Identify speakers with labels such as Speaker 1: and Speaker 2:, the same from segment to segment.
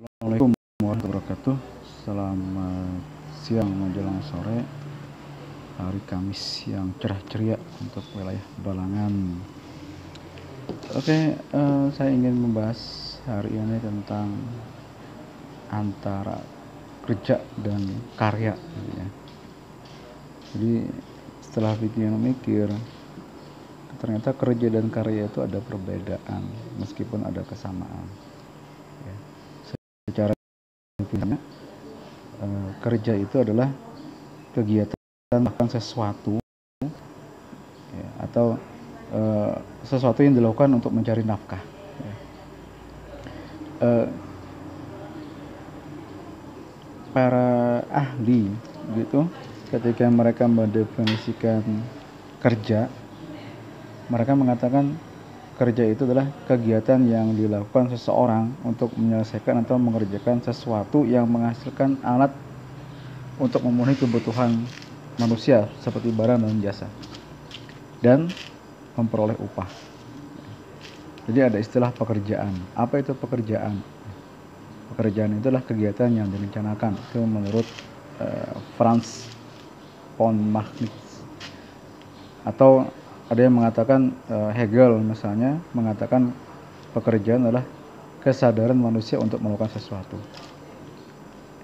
Speaker 1: Assalamualaikum warahmatullahi wabarakatuh. Selamat siang menjelang sore hari Kamis yang cerah ceria untuk wilayah Balangan. Oke, saya ingin membahas hari ini tentang antara kerja dan karya, gitu ya. Jadi setelah mikir, ternyata kerja dan karya itu ada perbedaan meskipun ada kesamaan. Ya. Secara intinya, kerja itu adalah kegiatan melakukan sesuatu, ya, atau sesuatu yang dilakukan untuk mencari nafkah. Ya. Para ahli gitu, ketika mereka mendefinisikan kerja, mereka mengatakan kerja itu adalah kegiatan yang dilakukan seseorang untuk menyelesaikan atau mengerjakan sesuatu yang menghasilkan alat untuk memenuhi kebutuhan manusia seperti barang dan jasa dan memperoleh upah. Jadi ada istilah pekerjaan. Apa itu pekerjaan? Pekerjaan itu adalah kegiatan yang direncanakan. Itu menurut Franz von Magnitz. Atau ada yang mengatakan, Hegel misalnya mengatakan pekerjaan adalah kesadaran manusia untuk melakukan sesuatu.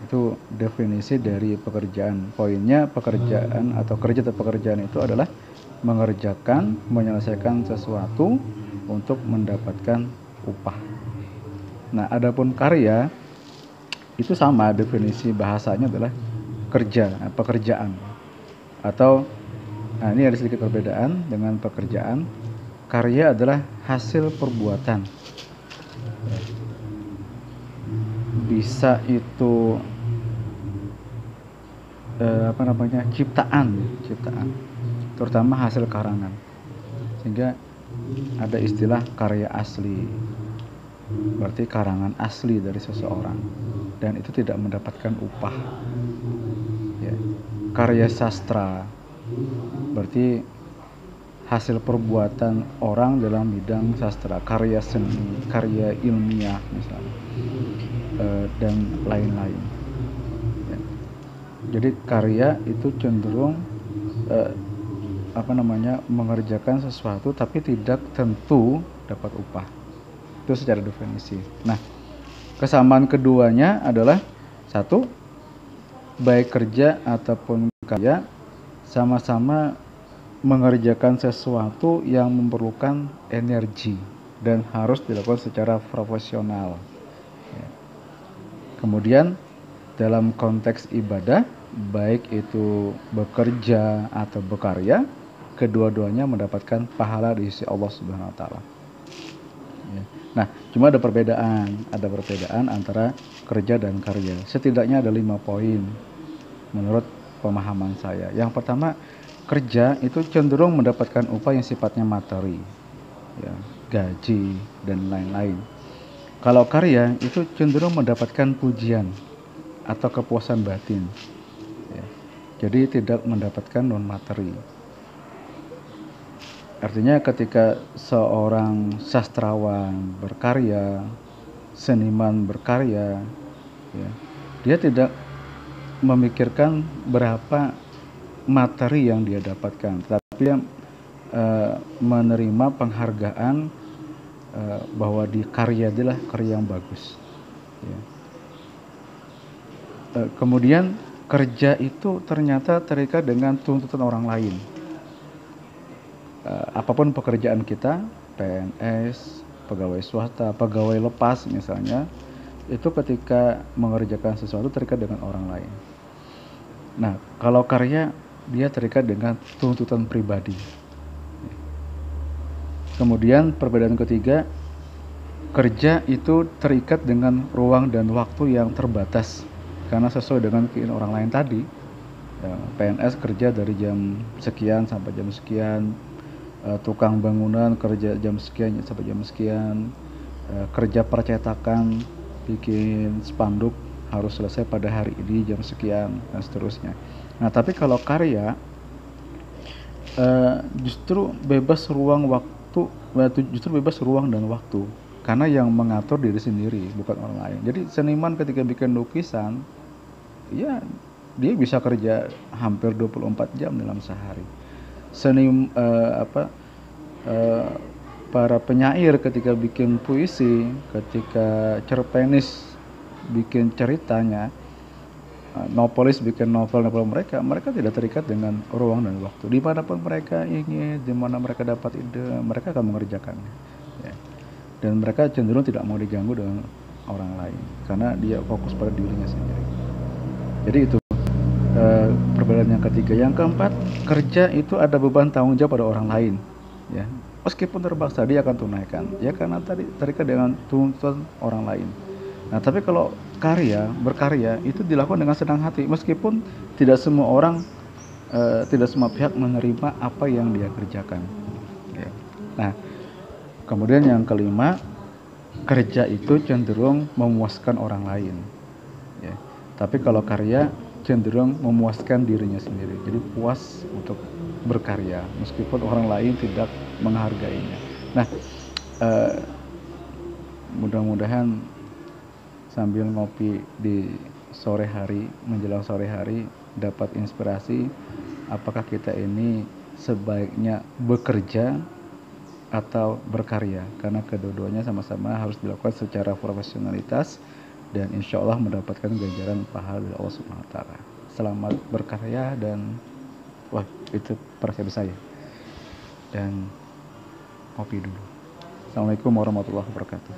Speaker 1: Itu definisi dari pekerjaan. Poinnya, pekerjaan atau kerja atau pekerjaan itu adalah mengerjakan, menyelesaikan sesuatu untuk mendapatkan upah. Nah, adapun karya itu sama, definisi bahasanya adalah kerja, pekerjaan. Atau ini ada sedikit perbedaan dengan pekerjaan. Karya adalah hasil perbuatan. Bisa itu ciptaan, terutama hasil karangan. Sehingga ada istilah karya asli. Berarti karangan asli dari seseorang dan itu tidak mendapatkan upah. Ya. Karya sastra berarti hasil perbuatan orang dalam bidang sastra, karya seni, karya ilmiah misalnya, dan lain-lain. Ya. Jadi karya itu cenderung mengerjakan sesuatu tapi tidak tentu dapat upah. Itu secara definisi. Nah, kesamaan keduanya adalah satu, baik kerja ataupun karya sama-sama mengerjakan sesuatu yang memerlukan energi dan harus dilakukan secara profesional. Ya. Kemudian dalam konteks ibadah, baik itu bekerja atau berkarya, kedua-duanya mendapatkan pahala di sisi Allah Subhanahu wa taala. Ya. Nah, cuma ada perbedaan antara kerja dan karya. Setidaknya ada 5 poin menurut pemahaman saya. Yang pertama, kerja itu cenderung mendapatkan upah yang sifatnya materi, ya, gaji dan lain-lain. Kalau karya itu cenderung mendapatkan pujian atau kepuasan batin, ya. Jadi tidak mendapatkan non materi. Artinya ketika seorang sastrawan berkarya, seniman berkarya, ya, dia tidak memikirkan berapa materi yang dia dapatkan, tapi dia menerima penghargaan bahwa di karya adalah karya yang bagus. Ya. Kemudian kerja itu ternyata terikat dengan tuntutan orang lain. Apapun pekerjaan kita, PNS, pegawai swasta, pegawai lepas misalnya, itu ketika mengerjakan sesuatu terikat dengan orang lain. Nah, kalau karya dia terikat dengan tuntutan pribadi. Kemudian perbedaan ketiga, kerja itu terikat dengan ruang dan waktu yang terbatas karena sesuai dengan keinginan orang lain tadi. Ya, PNS kerja dari jam sekian sampai jam sekian, tukang bangunan kerja jam sekian sampai jam sekian, kerja percetakan bikin spanduk harus selesai pada hari ini jam sekian dan seterusnya. Nah, tapi kalau karya justru bebas ruang dan waktu karena yang mengatur diri sendiri bukan orang lain. Jadi seniman ketika bikin lukisan, ya dia bisa kerja hampir 24 jam dalam sehari. Eh, para penyair ketika bikin puisi, ketika cerpenis bikin ceritanya, novelis bikin novel-novel mereka tidak terikat dengan ruang dan waktu. Dimanapun mereka ingin, dimana mereka dapat ide, mereka akan mengerjakannya. Ya. Dan mereka cenderung tidak mau diganggu dengan orang lain, karena dia fokus pada dirinya sendiri. Jadi itu perbedaan yang ketiga. Yang keempat, kerja itu ada beban tanggung jawab pada orang lain. Ya, meskipun terpaksa dia akan tunaikan, ya karena tadi terikat dengan tuntutan orang lain. Nah, tapi kalau berkarya itu dilakukan dengan senang hati, meskipun tidak semua orang, tidak semua pihak menerima apa yang dia kerjakan. Ya. Nah, kemudian yang kelima, kerja itu cenderung memuaskan orang lain. Ya. Tapi kalau karya cenderung memuaskan dirinya sendiri. Jadi puas untuk berkarya, meskipun orang lain tidak menghargainya. Nah, mudah-mudahan sambil ngopi di sore hari, menjelang sore hari, dapat inspirasi apakah kita ini sebaiknya bekerja atau berkarya, karena kedua-duanya sama-sama harus dilakukan secara profesionalitas dan insya Allah mendapatkan ganjaran pahala dari Allah Subhanahu wa Ta'ala. Selamat berkarya dan itu persepsi saya. Dan kopi dulu. Assalamualaikum warahmatullahi wabarakatuh.